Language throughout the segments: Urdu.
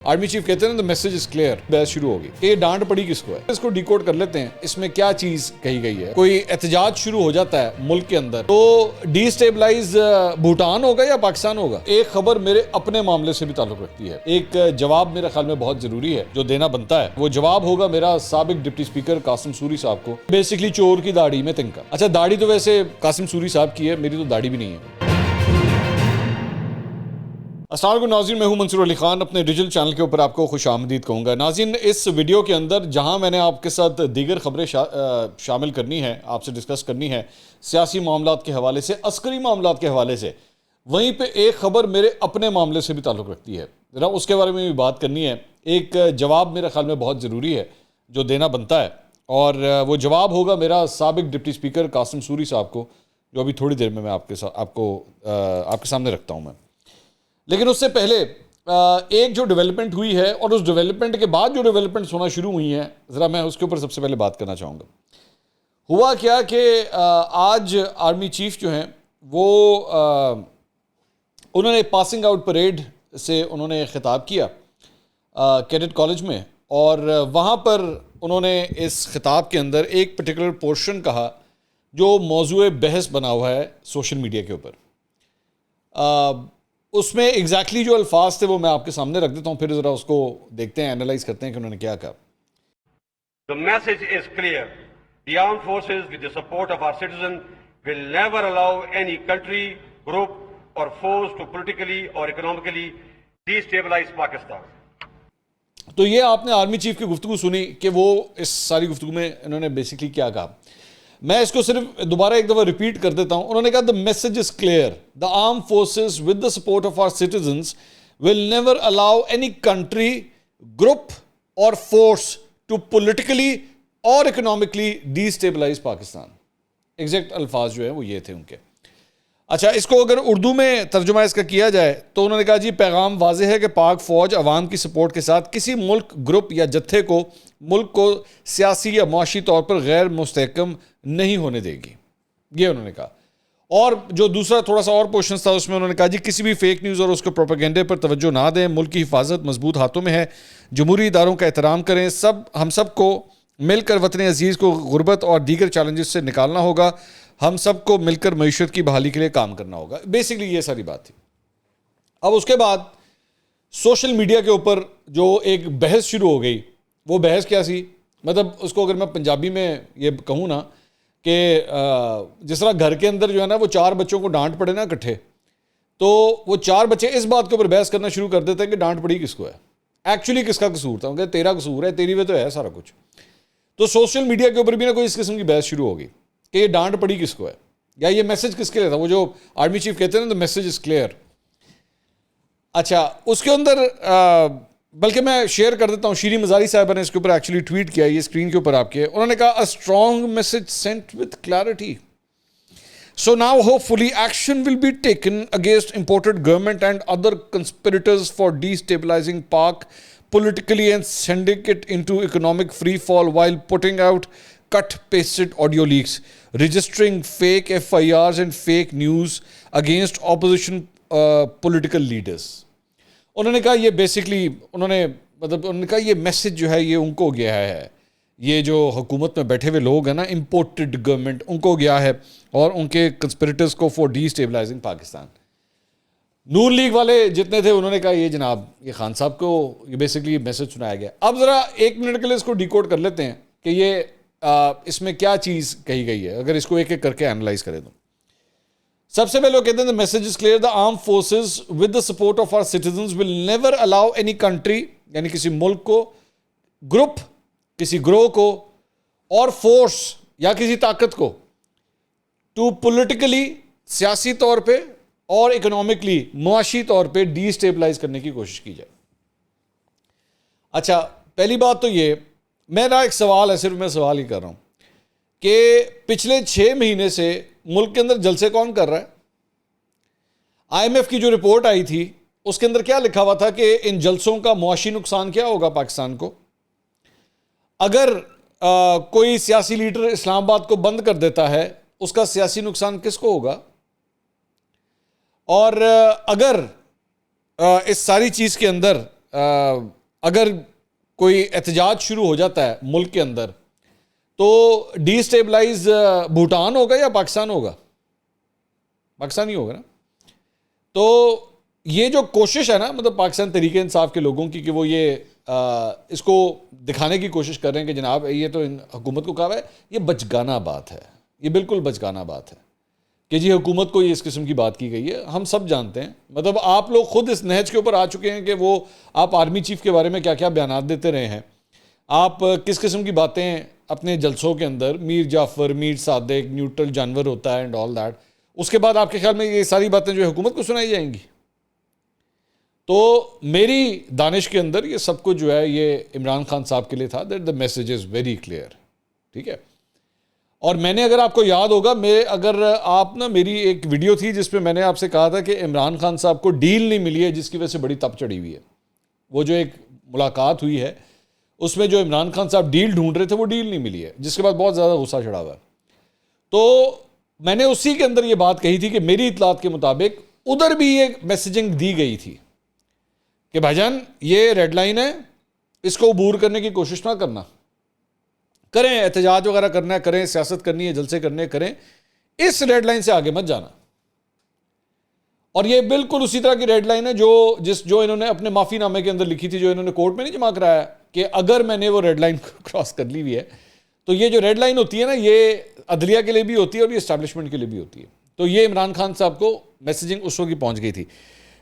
آرمی چیف کہتے ہیں نا میسج از کلیئر، بحث شروع ہوگی کہ یہ ڈانٹ پڑی کس کو ہے. اس کو ڈیکوڈ کر لیتے ہیں. اس میں کیا چیز کہی گئی ہے. کوئی احتجاج شروع ہو جاتا ہے ملک کے اندر تو ڈی اسٹیبلائز بھوٹان ہوگا یا پاکستان ہوگا. ایک خبر میرے اپنے معاملے سے بھی تعلق رکھتی ہے. ایک جواب میرے خیال میں بہت ضروری ہے جو دینا بنتا ہے. وہ جواب ہوگا میرا سابق ڈپٹی اسپیکر قاسم سوری صاحب کو. بیسکلی چور کی داڑھی میں تنکا. اچھا داڑھی تو ویسے قاسم سوری صاحب کی ہے، میری تو داڑھی بھی نہیں ہے. السلام علیکم ناظرین، میں ہوں منصور علی خان. اپنے ڈیجیٹل چینل کے اوپر آپ کو خوش آمدید کہوں گا. ناظرین، اس ویڈیو کے اندر جہاں میں نے آپ کے ساتھ دیگر خبریں شامل کرنی ہے، آپ سے ڈسکس کرنی ہے سیاسی معاملات کے حوالے سے، عسکری معاملات کے حوالے سے، وہیں پہ ایک خبر میرے اپنے معاملے سے بھی تعلق رکھتی ہے. ذرا اس کے بارے میں بھی بات کرنی ہے. ایک جواب میرے خیال میں بہت ضروری ہے جو دینا بنتا ہے، اور وہ جواب ہوگا میرا سابق ڈپٹی اسپیکر قاسم سوری صاحب کو، جو ابھی تھوڑی دیر میں آپ کے سامنے رکھتا ہوں میں. لیکن اس سے پہلے ایک جو ڈیولپمنٹ ہوئی ہے اور اس ڈیولپمنٹ کے بعد جو ڈیولپمنٹس ہونا شروع ہوئی ہیں، ذرا میں اس کے اوپر سب سے پہلے بات کرنا چاہوں گا. ہوا کیا کہ آج آرمی چیف جو ہیں وہ انہوں نے پاسنگ آؤٹ پریڈ سے انہوں نے خطاب کیا کیڈٹ کالج میں، اور وہاں پر انہوں نے اس خطاب کے اندر ایک پرٹیکولر پورشن کہا جو موضوع بحث بنا ہوا ہے سوشل میڈیا کے اوپر. اس میں ایگزیکٹلی جو الفاظ تھے وہ میں آپ کے سامنے رکھ دیتا ہوں، پھر ذرا اس کو دیکھتے ہیں، اینالائز کرتے ہیں کہ انہوں نے کیا کہا. The message is clear. The armed forces, with the support of our citizens, will never allow any country, group or force to politically or economically destabilize Pakistan. تو یہ آپ نے آرمی چیف کی گفتگو سنی کہ وہ اس ساری گفتگو میں انہوں نے بیسکلی کیا کہا. میں اس کو صرف دوبارہ ایک دفعہ ریپیٹ کر دیتا ہوں. انہوں نے کہا the message is clear. The armed forces with the support of our citizens will never allow any country, group or force to politically or economically destabilize Pakistan. Exact الفاظ جو ہیں وہ یہ تھے ان کے. اچھا اس کو اگر اردو میں ترجمہ اس کا کیا جائے تو انہوں نے کہا جی پیغام واضح ہے کہ پاک فوج عوام کی سپورٹ کے ساتھ کسی ملک، گروپ یا جتھے کو ملک کو سیاسی یا معاشی طور پر غیر مستحکم نہیں ہونے دے گی. یہ انہوں نے کہا. اور جو دوسرا تھوڑا سا اور پورشنز تھا اس میں انہوں نے کہا جی کسی بھی فیک نیوز اور اس کے پروپیگنڈے پر توجہ نہ دیں. ملک کی حفاظت مضبوط ہاتھوں میں ہے. جمہوری اداروں کا احترام کریں. ہم سب کو مل کر وطن عزیز کو غربت اور دیگر چیلنجز سے نکالنا ہوگا. ہم سب کو مل کر معیشت کی بحالی کے لیے کام کرنا ہوگا. بیسکلی یہ ساری بات تھی. اب اس کے بعد سوشل میڈیا کے اوپر جو ایک بحث شروع ہو گئی، وہ بحث کیا سی؟ مطلب اس کو اگر میں پنجابی میں یہ کہوں نا کہ جس طرح گھر کے اندر جو ہے نا وہ 4 بچوں کو ڈانٹ پڑے نا اکٹھے، تو وہ 4 بچے اس بات کے اوپر بحث کرنا شروع کر دیتے ہیں کہ ڈانٹ پڑی کس کو ہے، ایکچولی کس کا قصور تھا. کہ تیرا قصور ہے، تیری وجہ تو ہے سارا کچھ. تو سوشل میڈیا کے اوپر بھی نا کوئی اس قسم کی بحث شروع ہوگی کہ یہ ڈانٹ پڑی کس کو ہے، یا یہ میسج کس کے لیے تھا. وہ جو آرمی چیف کہتے ہیں نا the message is clear. اچھا اس کے اندر بلکہ میں شیئر کر دیتا ہوں، شیریں مزاری صاحبہ نے اس کے اوپر ایکچولی ٹویٹ کیا، یہ اسکرین کے اوپر آپ کے. انہوں نے کہا a strong message sent with clarity. So now hopefully action will be taken against imported government and other conspirators for destabilizing Pak politically and sending it into economic free fall while putting out cut-pasted audio leaks, registering fake FIRs and fake news against opposition political leaders. انہوں نے کہا یہ بیسکلی انہوں نے کہا یہ میسج جو ہے یہ ان کو گیا ہے، یہ جو حکومت میں بیٹھے ہوئے لوگ ہیں نا، امپورٹڈ گورنمنٹ، ان کو گیا ہے، اور ان کے کنسپریٹرز کو فور ڈی اسٹیبلائزنگ پاکستان. نون لیگ والے جتنے تھے انہوں نے کہا یہ جناب یہ خان صاحب کو یہ بیسکلی میسج سنایا گیا. اب ذرا 1 منٹ کے لیے اس کو ڈیکوڈ کر لیتے ہیں کہ یہ اس میں کیا چیز کہی گئی ہے، اگر اس کو ایک ایک کر کے اینالائز کریں تو. سب سے پہلے وہ کہتے ہیں the message is clear. The armed forces with the support of our citizens will never allow any country، یعنی کسی ملک کو، گروپ، کسی گروہ کو، اور فورس یا کسی طاقت کو ٹو پولیٹیکلی، سیاسی طور پہ، اور اکنامکلی، معاشی طور پہ ڈی اسٹیبلائز کرنے کی کوشش کی جائے. اچھا پہلی بات تو یہ، میرا ایک سوال ہے، صرف میں سوال ہی کر رہا ہوں کہ پچھلے 6 مہینے سے ملک کے اندر جلسے کون کر رہا ہے؟ IMF کی جو رپورٹ آئی تھی اس کے اندر کیا لکھا ہوا تھا کہ ان جلسوں کا معاشی نقصان کیا ہوگا پاکستان کو. اگر کوئی سیاسی لیڈر اسلام آباد کو بند کر دیتا ہے اس کا سیاسی نقصان کس کو ہوگا؟ اور اگر اس ساری چیز کے اندر اگر کوئی احتجاج شروع ہو جاتا ہے ملک کے اندر تو ڈی اسٹیبلائز بھوٹان ہوگا یا پاکستان ہوگا؟ پاکستان ہی ہوگا نا. تو یہ جو کوشش ہے نا مطلب پاکستان تحریک انصاف کے لوگوں کی کہ وہ یہ اس کو دکھانے کی کوشش کر رہے ہیں کہ جناب یہ تو حکومت کو کہا ہے، یہ بچگانہ بات ہے، یہ بالکل بچگانہ بات ہے کہ جی حکومت کو یہ اس قسم کی بات کی گئی ہے. ہم سب جانتے ہیں، مطلب آپ لوگ خود اس نہج کے اوپر آ چکے ہیں کہ وہ آپ آرمی چیف کے بارے میں کیا کیا بیانات دیتے رہے ہیں، آپ کس قسم کی باتیں اپنے جلسوں کے اندر، میر جعفر، میر صادق، نیوٹرل جانور ہوتا ہے اینڈ آل دیٹ. اس کے بعد آپ کے خیال میں یہ ساری باتیں جو حکومت کو سنائی جائیں گی؟ تو میری دانش کے اندر یہ سب کچھ جو ہے یہ عمران خان صاحب کے لیے تھا that the message is very clear. ٹھیک ہے. اور میں نے، اگر آپ کو یاد ہوگا، اگر آپ نا، میری ایک ویڈیو تھی جس پہ میں نے آپ سے کہا تھا کہ عمران خان صاحب کو ڈیل نہیں ملی ہے جس کی وجہ سے بڑی تپ چڑھی ہوئی ہے. وہ جو ایک ملاقات ہوئی ہے اس میں جو عمران خان صاحب ڈیل ڈھونڈ رہے تھے وہ ڈیل نہیں ملی ہے، جس کے بعد بہت زیادہ غصہ چڑھا ہوا ہے. تو میں نے اسی کے اندر یہ بات کہی تھی کہ میری اطلاعات کے مطابق ادھر بھی یہ میسیجنگ دی گئی تھی کہ بھائی جان یہ ریڈ لائن ہے، اس کو عبور کرنے کی کوشش نہ کرنا، کریں احتجاج وغیرہ کرنا ہے کریں، سیاست کرنی ہے، جلسے کرنے کریں، اس ریڈ لائن سے آگے مت جانا. اور یہ بالکل اسی طرح کی ریڈ لائن ہے جو انہوں نے اپنے معافی نامے کے اندر لکھی تھی، جو انہوں نے کورٹ میں نہیں جمع کرایا کہ اگر میں نے وہ ریڈ لائن کراس کر لی ہوئی ہے تو یہ جو ریڈ لائن ہوتی ہے نا، یہ عدلیہ کے لیے بھی ہوتی ہے اور یہ اسٹیبلشمنٹ کے لیے بھی ہوتی ہے. تو یہ عمران خان صاحب کو میسیجنگ اس وقت پہنچ گئی تھی.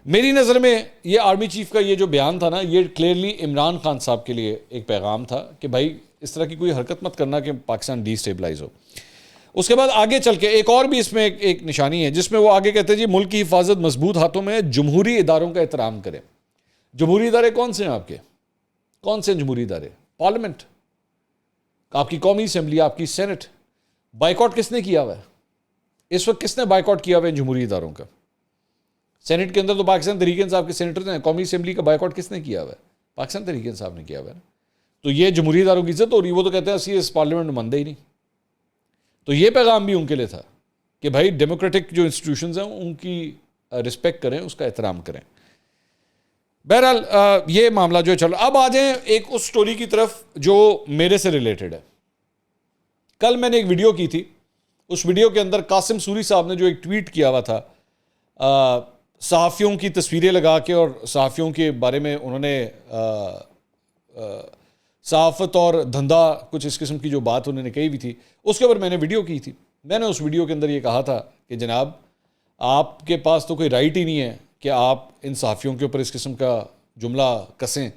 میری نظر میں یہ آرمی چیف کا یہ جو بیان تھا نا، یہ کلیئرلی عمران خان صاحب کے لیے ایک پیغام تھا کہ بھائی اس طرح کی کوئی حرکت مت کرنا کہ پاکستان ڈی اسٹیبلائز ہو. اس کے بعد آگے چل کے ایک اور بھی اس میں ایک نشانی ہے جس میں وہ آگے کہتے ہیں جی ملک کی حفاظت مضبوط ہاتھوں میں، جمہوری اداروں کا احترام کریں. جمہوری ادارے کون سے ہیں آپ کے؟ کون سے جمہوری ادارے؟ پارلیمنٹ، آپ کی قومی اسمبلی، آپ کی سینٹ. بائیکاٹ کس نے کیا ہوا ہے اس وقت؟ کس نے بائیکاٹ کیا ہوا ہے جمہوری اداروں کا؟ سینٹ کے اندر تو پاکستان تحریک انصاف کے سینیٹرز ہیں. قومی اسمبلی کا بائیکاٹ کس نے کیا ہوا ہے؟ پاکستان تحریک انصاف نے کیا ہوا ہے. تو یہ جمہوری اداروں کی عزت ہو رہی ہے. وہ تو کہتے ہیں اسی اس پارلیمنٹ مندے ہی نہیں. تو یہ پیغام بھی ان کے لیے تھا کہ بھائی ڈیموکریٹک جو انسٹیٹیوشنز ہیں ان کی رسپیکٹ کریں، اس کا احترام کریں. بہرحال یہ معاملہ جو ہے چل رہا. اب آ جائیں ایک اس سٹوری کی طرف جو میرے سے ریلیٹڈ ہے. کل میں نے ایک ویڈیو کی تھی، اس ویڈیو کے اندر قاسم سوری صاحب نے جو ایک ٹویٹ کیا ہوا تھا، صحافیوں کی تصویریں لگا کے اور صحافیوں کے بارے میں انہوں نے صحافت اور دھندا کچھ اس قسم کی جو بات انہوں نے کہی ہوئی تھی، اس کے اوپر میں نے ویڈیو کی تھی. میں نے اس ویڈیو کے اندر یہ کہا تھا کہ جناب آپ کے پاس تو کوئی رائٹ ہی نہیں ہے کہ آپ ان صحافیوں کے اوپر اس قسم کا جملہ کسیں،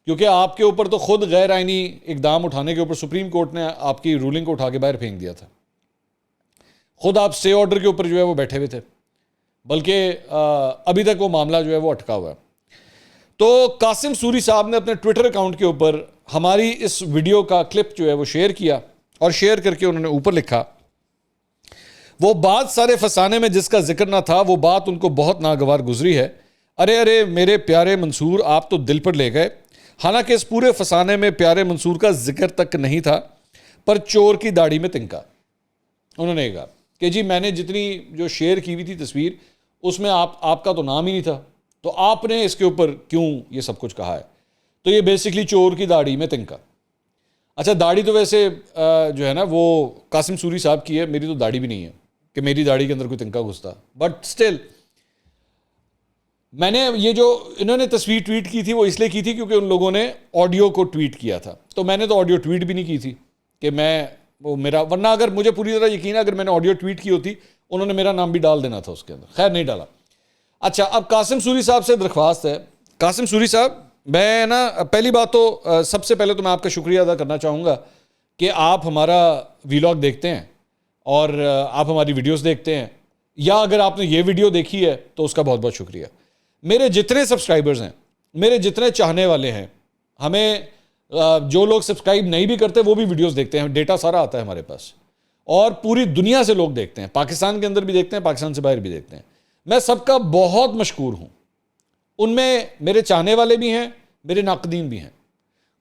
کیونکہ آپ کے اوپر تو خود غیر آئینی اقدام اٹھانے کے اوپر سپریم کورٹ نے آپ کی رولنگ کو اٹھا کے باہر پھینک دیا تھا. خود آپ اسٹے آرڈر کے اوپر جو ہے وہ بیٹھے ہوئے تھے، بلکہ ابھی تک وہ معاملہ جو ہے وہ اٹکا ہوا ہے. تو قاسم سوری صاحب نے اپنے ٹویٹر اکاؤنٹ کے اوپر ہماری اس ویڈیو کا کلپ جو ہے وہ شیئر کیا، اور شیئر کر کے انہوں نے اوپر لکھا، وہ بات سارے فسانے میں جس کا ذکر نہ تھا، وہ بات ان کو بہت ناگوار گزری ہے. ارے میرے پیارے منصور، آپ تو دل پر لے گئے. حالانکہ اس پورے فسانے میں پیارے منصور کا ذکر تک نہیں تھا، پر چور کی داڑھی میں تنکا. انہوں نے کہا کہ جی میں نے جتنی جو شیئر کی ہوئی تھی تصویر، اس میں آپ کا تو نام ہی نہیں تھا، تو آپ نے اس کے اوپر کیوں یہ سب کچھ کہا ہے؟ تو یہ بیسکلی چور کی داڑھی میں تنکا. اچھا داڑھی تو ویسے جو ہے نا وہ قاسم سوری صاحب کی ہے، میری تو داڑھی بھی نہیں ہے کہ میری داڑھی کے اندر کوئی تنکا گھستا. بٹ سٹل میں نے یہ جو انہوں نے تصویر ٹویٹ کی تھی وہ اس لیے کی تھی کیونکہ ان لوگوں نے آڈیو کو ٹویٹ کیا تھا. تو میں نے تو آڈیو ٹویٹ بھی نہیں کی تھی کہ ورنہ اگر مجھے پوری طرح یقین ہے اگر میں نے آڈیو ٹویٹ کی ہوتی انہوں نے میرا نام بھی ڈال دینا تھا اس کے اندر. خیر نہیں ڈالا. اچھا اب قاسم سوری صاحب سے درخواست ہے. قاسم سوری صاحب، میں نا پہلی بات تو سب سے پہلے تو میں آپ کا شکریہ ادا کرنا چاہوں گا کہ آپ ہمارا ویلاگ دیکھتے ہیں اور آپ ہماری ویڈیوز دیکھتے ہیں، یا اگر آپ نے یہ ویڈیو دیکھی ہے تو اس کا بہت بہت شکریہ. میرے جتنے سبسکرائبرز ہیں، میرے جتنے چاہنے والے ہیں، ہمیں جو لوگ سبسکرائب نہیں بھی کرتے وہ بھی ویڈیوز دیکھتے ہیں. ڈیٹا سارا آتا ہے ہمارے پاس، اور پوری دنیا سے لوگ دیکھتے ہیں، پاکستان کے اندر بھی دیکھتے ہیں، پاکستان سے باہر بھی دیکھتے ہیں. میں سب کا بہت مشکور ہوں. ان میں میرے چاہنے والے بھی ہیں، میرے ناقدین بھی ہیں.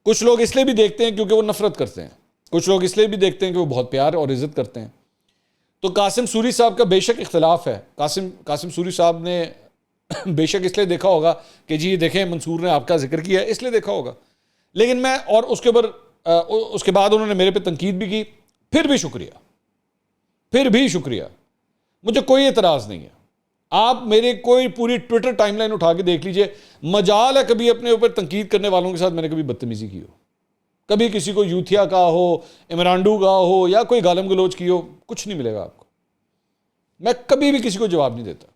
کچھ لوگ اس لیے بھی دیکھتے ہیں کیونکہ وہ نفرت کرتے ہیں، کچھ لوگ اس لیے بھی دیکھتے ہیں کہ وہ بہت پیار اور عزت کرتے ہیں. تو قاسم سوری صاحب کا بے شک اختلاف ہے. قاسم سوری صاحب نے بے شک اس لیے دیکھا ہوگا کہ جی دیکھیں منصور نے آپ کا ذکر کیا ہے، اس لیے دیکھا ہوگا. لیکن میں اور اس کے بعد انہوں نے میرے پہ تنقید بھی کی. پھر بھی شکریہ، مجھے کوئی اعتراض نہیں ہے. آپ میرے کوئی پوری ٹویٹر ٹائم لائن اٹھا کے دیکھ لیجئے، مجال ہے کبھی اپنے اوپر تنقید کرنے والوں کے ساتھ میں نے کبھی بدتمیزی کی ہو، کبھی کسی کو یوتھیا کہا ہو، عمرانڈو کہا ہو، یا کوئی گالم گلوچ کی ہو، کچھ نہیں ملے گا آپ کو. میں کبھی بھی کسی کو جواب نہیں دیتا،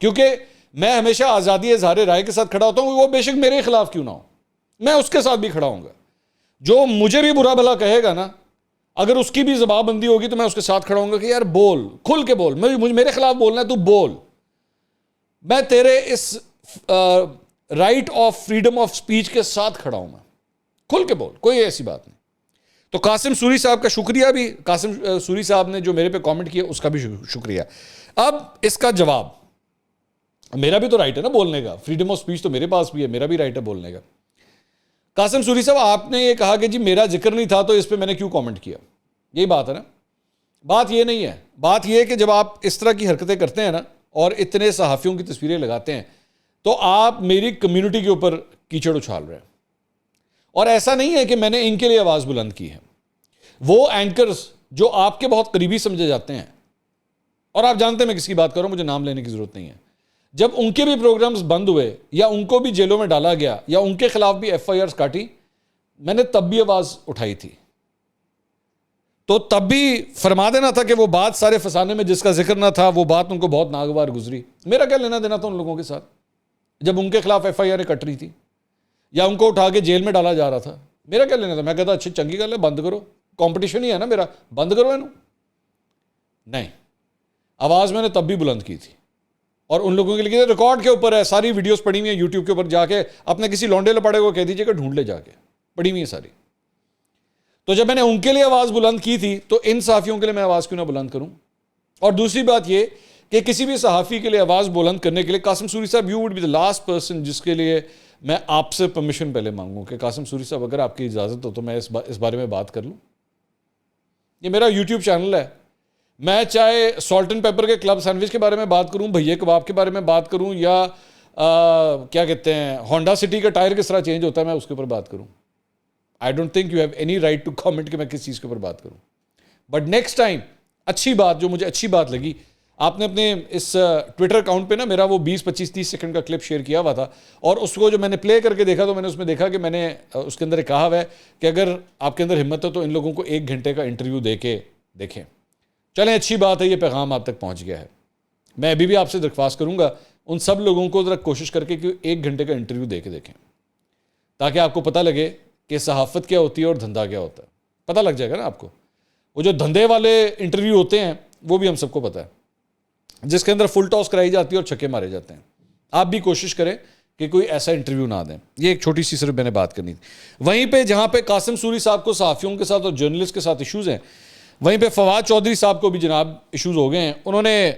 کیونکہ میں ہمیشہ آزادی اظہار رائے کے ساتھ کھڑا ہوتا ہوں. وہ بے شک میرے خلاف کیوں نہ ہو، میں اس کے ساتھ بھی کھڑا ہوں گا. جو مجھے بھی برا بھلا کہے گا نا، اگر اس کی بھی زبان بندی ہوگی تو میں اس کے ساتھ کھڑا ہوں گا کہ یار بول، کھل کے بول، میرے خلاف بولنا ہے تو بول. میں تیرے اس right of freedom of speech کے ساتھ کھڑا ہوں، میں کھل کے بول، کوئی ایسی بات نہیں. تو قاسم سوری صاحب کا شکریہ بھی، قاسم سوری صاحب نے جو میرے پہ کامنٹ کیا اس کا بھی شکریہ. اب اس کا جواب، میرا بھی تو رائٹ ہے نا بولنے کا، فریڈم آف سپیچ تو میرے پاس بھی ہے، میرا بھی رائٹ ہے بولنے کا. قاسم سوری صاحب آپ نے یہ کہا کہ جی میرا ذکر نہیں تھا تو اس پہ میں نے کیوں کامنٹ کیا، یہی بات ہے نا. بات یہ نہیں ہے، بات یہ ہے کہ جب آپ اس طرح کی حرکتیں کرتے ہیں نا اور اتنے صحافیوں کی تصویریں لگاتے ہیں تو آپ میری کمیونٹی کے اوپر کیچڑ اچھال رہے ہیں. اور ایسا نہیں ہے کہ میں نے ان کے لیے آواز بلند کی ہے. وہ اینکرز جو آپ کے بہت قریبی سمجھے جاتے ہیں، اور آپ جانتے ہیں میں کس کی بات کر رہا ہوں، مجھے نام لینے کی ضرورت نہیں ہے، جب ان کے بھی پروگرامز بند ہوئے یا ان کو بھی جیلوں میں ڈالا گیا یا ان کے خلاف بھی ایف آئی آرز کاٹی، میں نے تب بھی آواز اٹھائی تھی. تو تب بھی فرما دینا تھا کہ وہ بات سارے فسانے میں جس کا ذکر نہ تھا، وہ بات ان کو بہت ناگوار گزری. میرا کیا لینا دینا تھا ان لوگوں کے ساتھ جب ان کے خلاف ایف آئی آریں کٹ رہی تھی یا ان کو اٹھا کے جیل میں ڈالا جا رہا تھا؟ میرا کیا لینا تھا؟ میں کہتا اچھی چنگی گل ہے، بند کرو، کمپٹیشن ہی ہے نا میرا، بند کرو انہوں. نہیں، آواز میں نے تب بھی بلند کی تھی. اور ان لوگوں کے لیے ریکارڈ کے اوپر ہے، ساری ویڈیوز پڑی ہوئی ہیں یوٹیوب کے اوپر، جا کے اپنے کسی لونڈے لپاڑے کو کہہ دیجئے کہ ڈھونڈ لے، جا کے پڑی ہوئی ہیں ساری. تو جب میں نے ان کے لیے آواز بلند کی تھی تو ان صحافیوں کے لیے میں آواز کیوں نہ بلند کروں؟ اور دوسری بات یہ کہ کسی بھی صحافی کے لیے آواز بلند کرنے کے لیے Qasim Suri sahab you would be the last person جس کے لیے میں آپ سے پرمیشن پہلے مانگوں کہ قاسم سوری صاحب اگر آپ کی اجازت ہو تو میں اس بارے میں بات کر لوں. یہ میرا یوٹیوب چینل ہے، میں چاہے سالٹ اینڈ پیپر کے کلب سینڈوچ کے بارے میں بات کروں، بھئیے کباب کے بارے میں بات کروں، یا کیا کہتے ہیں ہونڈا سٹی کا ٹائر کس طرح چینج ہوتا ہے، میں اس کے اوپر بات کروں. I don't think you have any right to comment کہ میں کس چیز کے اوپر بات کروں. بٹ نیکسٹ ٹائم اچھی بات، جو مجھے اچھی بات لگی، آپ نے اپنے اس ٹویٹر اکاؤنٹ پہ نا میرا وہ 20 25 30 سیکنڈ کا کلپ شیئر کیا ہوا تھا، اور اس کو جو میں نے پلے کر کے دیکھا تو میں نے اس میں دیکھا کہ میں نے اس کے اندر ایک کہا ہوا ہے کہ اگر آپ کے اندر ہمت ہے تو ان لوگوں کو 1 گھنٹے کا انٹرویو دے کے دیکھیں. چلیں اچھی بات ہے، یہ پیغام آپ تک پہنچ گیا ہے. میں ابھی بھی آپ سے درخواست کروں گا ان سب لوگوں کو ذرا کوشش کر کے کہ 1 گھنٹے کا انٹرویو دے کے دیکھیں، تاکہ آپ کو پتہ لگے کہ صحافت کیا ہوتی ہے اور دھندا کیا ہوتا ہے. پتہ لگ جائے گا نا آپ کو. وہ جو دھندے والے انٹرویو ہوتے ہیں وہ بھی ہم سب کو پتہ ہے، جس کے اندر فل ٹاس کرائی جاتی ہے اور چھکے مارے جاتے ہیں. آپ بھی کوشش کریں کہ کوئی ایسا انٹرویو نہ دیں. یہ ایک چھوٹی سی صرف میں نے بات کرنی تھی. وہیں پہ جہاں پہ قاسم سوری صاحب کو صحافیوں کے ساتھ اور جرنلسٹ کے ساتھ ایشوز ہیں، وہیں پہ فواد چودھری صاحب کو بھی جناب ایشوز ہو گئے ہیں. انہوں نے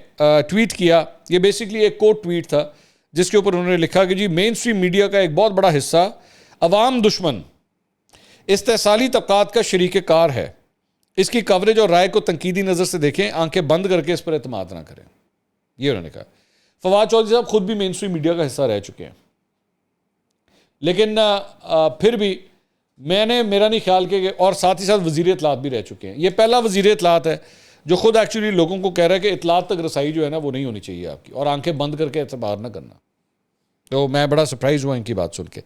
ٹویٹ کیا، یہ بیسکلی ایک کوٹ ٹویٹ تھا جس کے اوپر انہوں نے لکھا کہ جی مین سٹریم میڈیا کا ایک بہت بڑا حصہ عوام دشمن استحصالی طبقات کا شریک کار ہے. اس کی کوریج اور رائے کو تنقیدی نظر سے دیکھیں، آنکھیں بند کر کے اس پر اعتماد نہ کریں. یہ انہوں نے کہا. فواد چودھری صاحب خود بھی مین سٹریم میڈیا کا حصہ رہ چکے ہیں، لیکن پھر بھی میرا نہیں خیال کہ، اور ساتھ ہی ساتھ وزیر اطلاعات بھی رہ چکے ہیں. یہ پہلا وزیر اطلاعات ہے جو خود ایکچولی لوگوں کو کہہ رہا ہے کہ اطلاعات تک رسائی جو ہے نا وہ نہیں ہونی چاہیے آپ کی، اور آنکھیں بند کر کے اعتبار نہ کرنا. تو میں بڑا سرپرائز ہوا ان کی بات سن کے.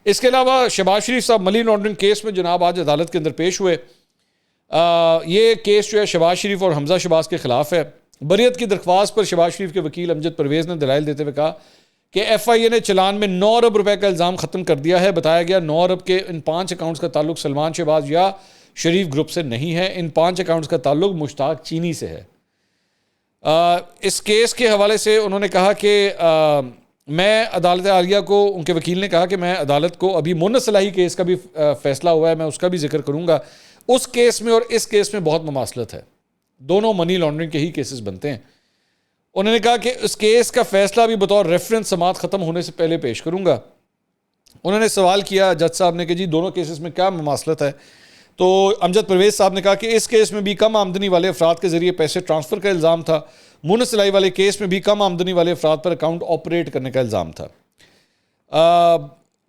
اس کے علاوہ شہباز شریف صاحب منی لانڈرنگ کیس میں جناب آج عدالت کے اندر پیش ہوئے. یہ کیس جو ہے شہباز شریف اور حمزہ شہباز کے خلاف ہے. بریت کی درخواست پر شہباز شریف کے وکیل امجد پرویز نے دلائل دیتے ہوئے کہا کہ ایف آئی اے نے چلان میں 9 ارب روپے کا الزام ختم کر دیا ہے. بتایا گیا 9 ارب کے ان 5 اکاؤنٹس کا تعلق سلمان شہباز یا شریف گروپ سے نہیں ہے. ان 5 اکاؤنٹس کا تعلق مشتاق چینی سے ہے. اس کیس کے حوالے سے انہوں نے کہا کہ میں عدالت عالیہ کو، ان کے وکیل نے کہا کہ میں عدالت کو، ابھی مونس صلاحی کیس کا بھی فیصلہ ہوا ہے، میں اس کا بھی ذکر کروں گا. اس کیس میں اور اس کیس میں بہت مماثلت ہے، دونوں منی لانڈرنگ کے ہی کیسز بنتے ہیں. انہوں نے کہا کہ اس کیس کا فیصلہ بھی بطور ریفرنس سماعت ختم ہونے سے پہلے پیش کروں گا. انہوں نے سوال کیا جج صاحب نے کہ جی دونوں کیسز میں کیا مماثلت ہے؟ تو امجد پرویز صاحب نے کہا کہ اس کیس میں بھی کم آمدنی والے افراد کے ذریعے پیسے ٹرانسفر کا الزام تھا. مونس سلائی والے کیس میں بھی کم آمدنی والے افراد پر اکاؤنٹ آپریٹ کرنے کا الزام تھا.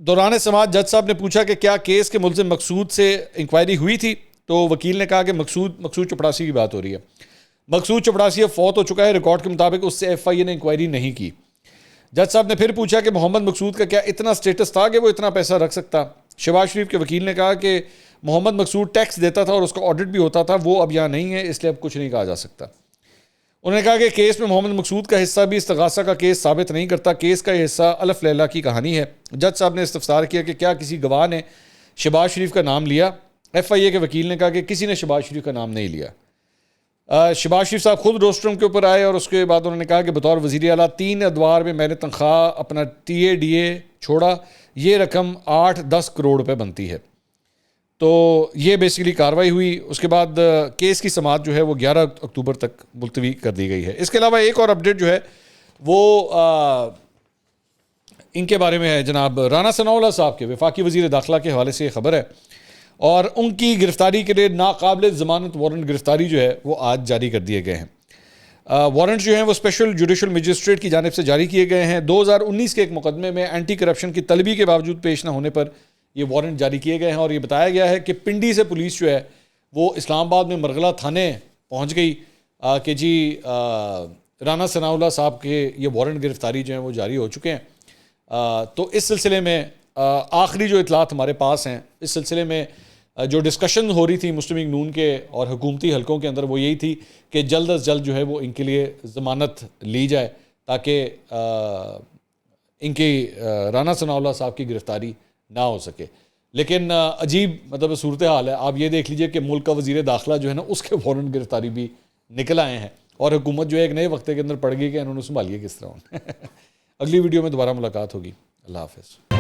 دوران سماعت جج صاحب نے پوچھا کہ کیا کیس کے ملزم مقصود سے انکوائری ہوئی تھی؟ تو وکیل نے کہا کہ مقصود چپڑاسی کی بات ہو رہی ہے. مقصود چپڑاسی اب فوت ہو چکا ہے, ریکارڈ کے مطابق اس سے ایف آئی اے نے انکوائری نہیں کی. جج صاحب نے پھر پوچھا کہ محمد مقصود کا کیا اتنا سٹیٹس تھا کہ وہ اتنا پیسہ رکھ سکتا؟ شہباز شریف کے وکیل نے کہا کہ محمد مقصود ٹیکس دیتا تھا اور اس کا آڈٹ بھی ہوتا تھا, وہ اب یہاں نہیں ہے, اس لیے اب کچھ نہیں کہا جا سکتا. انہوں نے کہا کہ کیس میں محمد مقصود کا حصہ بھی استغاثہ کا کیس ثابت نہیں کرتا, کیس کا یہ حصہ الف لیلہ کی کہانی ہے. جج صاحب نے استفسار کیا کہ کیا کسی گواہ نے شہباز شریف کا نام لیا؟ ایف آئی اے کے وکیل نے کہا کہ کسی نے شہباز شریف کا نام نہیں لیا. شہباز شریف صاحب خود روسٹروم کے اوپر آئے اور اس کے بعد انہوں نے کہا کہ بطور وزیر اعلیٰ 3 ادوار میں میں نے تنخواہ اپنا ٹی اے ڈی اے چھوڑا, یہ رقم 8-10 کروڑ روپے بنتی ہے. تو یہ بیسیکلی کاروائی ہوئی. اس کے بعد کیس کی سماعت جو ہے وہ 11 اکتوبر تک ملتوی کر دی گئی ہے. اس کے علاوہ ایک اور اپڈیٹ جو ہے وہ ان کے بارے میں ہے. جناب رانا ثناء اللہ صاحب کے وفاقی وزیر داخلہ کے حوالے سے یہ خبر ہے, اور ان کی گرفتاری کے لیے ناقابل ضمانت وارنٹ گرفتاری جو ہے وہ آج جاری کر دیے گئے ہیں. وارنٹ جو ہیں وہ اسپیشل جوڈیشل مجسٹریٹ کی جانب سے جاری کیے گئے ہیں. 2019 کے ایک مقدمے میں اینٹی کرپشن کی طلبی کے باوجود پیش نہ ہونے پر یہ وارنٹ جاری کیے گئے ہیں, اور یہ بتایا گیا ہے کہ پنڈی سے پولیس جو ہے وہ اسلام آباد میں مرغلہ تھانے پہنچ گئی کہ جی رانا ثناء اللہ صاحب کے یہ وارنٹ گرفتاری جو ہیں وہ جاری ہو چکے ہیں. تو اس سلسلے میں آخری جو اطلاعات ہمارے پاس ہیں, اس سلسلے میں جو ڈسکشن ہو رہی تھی مسلم لیگ نون کے اور حکومتی حلقوں کے اندر, وہ یہی تھی کہ جلد از جلد جو ہے وہ ان کے لیے ضمانت لی جائے تاکہ ان کی رانا ثناء اللہ صاحب کی گرفتاری نہ ہو سکے. لیکن عجیب مطلب صورتحال ہے. آپ یہ دیکھ لیجئے کہ ملک کا وزیر داخلہ جو ہے نا اس کے وارنٹ گرفتاری بھی نکل آئے ہیں, اور حکومت جو ہے ایک نئے وقتے کے اندر پڑ گئی کہ انہوں نے سنبھالیے کس طرح. اگلی ویڈیو میں دوبارہ ملاقات ہوگی. اللہ حافظ.